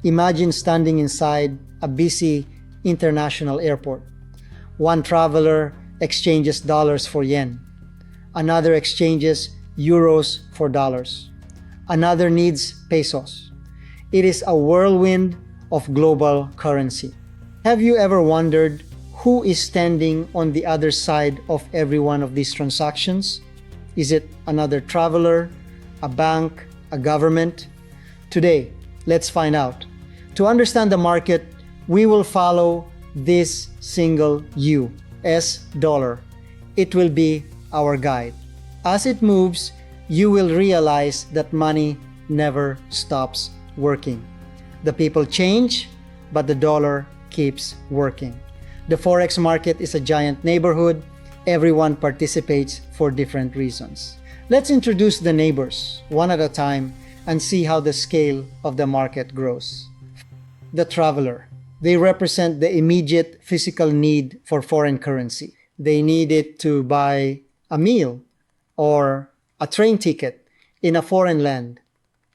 Imagine standing inside a busy international airport. One traveler exchanges dollars for yen. Another exchanges euros for dollars. Another needs pesos. It is a whirlwind of global currency. Have you ever wondered who is standing on the other side of every one of these transactions? Is it another traveler, a bank, a government? Today, let's find out. To understand the market, we will follow this single US dollar. It will be our guide. As it moves, you will realize that money never stops working. The people change, but the dollar keeps working. The Forex market is a giant neighborhood. Everyone participates for different reasons. Let's introduce the neighbors one at a time and see how the scale of the market grows. The traveler. They represent the immediate physical need for foreign currency. They need it to buy a meal or a train ticket in a foreign land.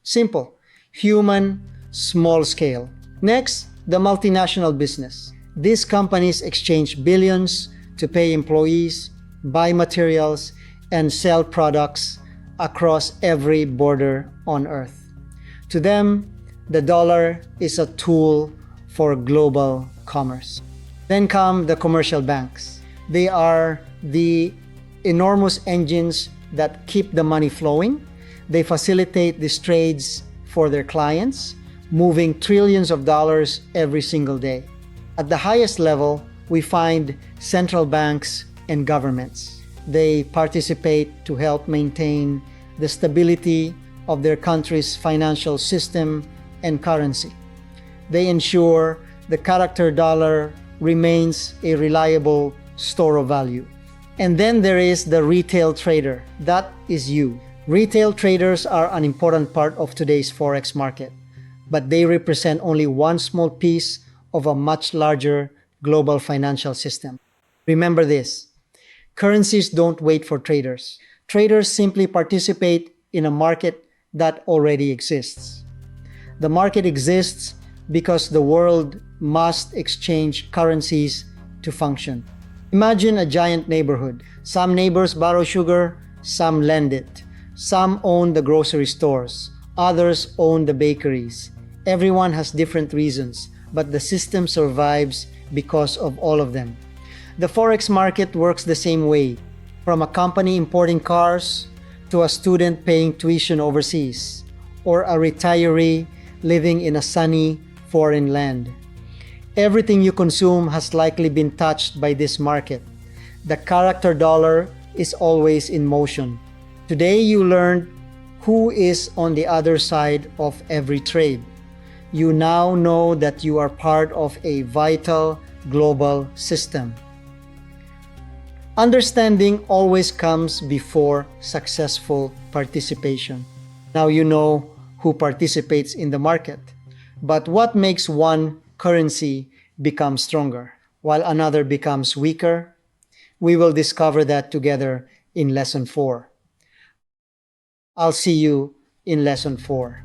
Simple, human, small scale. Next, the multinational business. These companies exchange billions to pay employees, buy materials, and sell products across every border on Earth. To them, the dollar is a tool for global commerce. Then come the commercial banks. They are the enormous engines that keep the money flowing. They facilitate these trades for their clients, moving trillions of dollars every single day. At the highest level, we find central banks and governments. They participate to help maintain the stability of their country's financial system and currency. They ensure the character dollar remains a reliable store of value. And then there is the retail trader. That is you. Retail traders are an important part of today's Forex market, but they represent only one small piece of a much larger global financial system. Remember this, currencies don't wait for traders. Traders simply participate in a market that already exists. The market exists because the world must exchange currencies to function. Imagine a giant neighborhood. Some neighbors borrow sugar, some lend it. Some own the grocery stores, others own the bakeries. Everyone has different reasons, but the system survives because of all of them. The Forex market works the same way, from a company importing cars to a student paying tuition overseas, or a retiree living in a sunny foreign land. Everything you consume has likely been touched by this market. The character dollar is always in motion. Today you learned who is on the other side of every trade. You now know that you are part of a vital global system. Understanding always comes before successful participation. Now you know who participates in the market. But what makes one currency become stronger while another becomes weaker? We will discover that together in Lesson 4. I'll see you in Lesson 4.